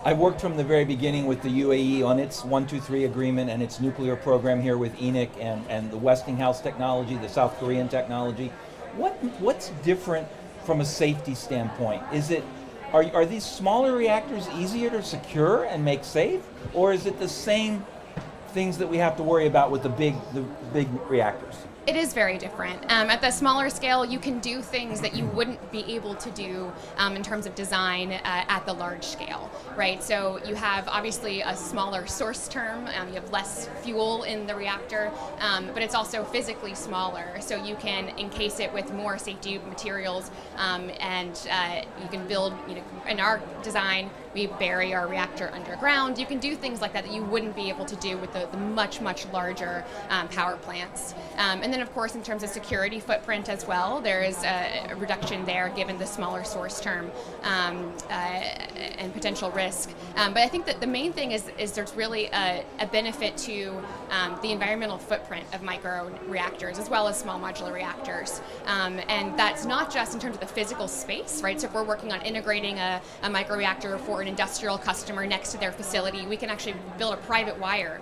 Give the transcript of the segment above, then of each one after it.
I worked from the very beginning with the UAE on its 123 agreement and its nuclear program here with ENIC and the Westinghouse technology, the South Korean technology. What's different from a safety standpoint? Are these smaller reactors easier to secure and make safe, or is it the same things that we have to worry about with the big reactors? It is very different. At the smaller scale, you can do things that you wouldn't be able to do in terms of design at the large scale, right? So you have obviously a smaller source term, you have less fuel in the reactor, but it's also physically smaller, so you can encase it with more safety materials, and you can build, in our design, we bury our reactor underground. You can do things like that you wouldn't be able to do with the much, much larger power plants. And then, of course, in terms of security footprint as well, there is a reduction there given the smaller source term and potential risk. But I think that the main thing is there's really a benefit to the environmental footprint of micro reactors as well as small modular reactors. And that's not just in terms of the physical space, right? So if we're working on integrating a micro reactor for an industrial customer next to their facility, we can actually build a private wire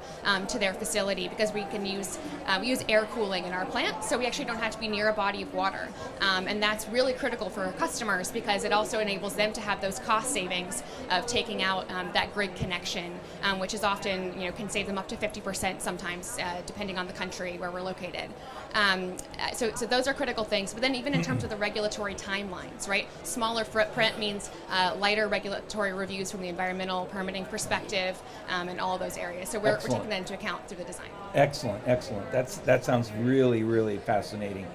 to their facility because we use air cooling in our plant, so we actually don't have to be near a body of water. And that's really critical for our customers because it also enables them to have those cost savings of taking out that grid connection, which is often, can save them up to 50% sometimes, depending on the country where we're located. So those are critical things. But then even in terms of the regulatory timelines, right? Smaller footprint means lighter regulatory reviews from the environmental permitting perspective and all of those areas. So we're taking that into account through the design. Excellent, excellent. That sounds really, really fascinating.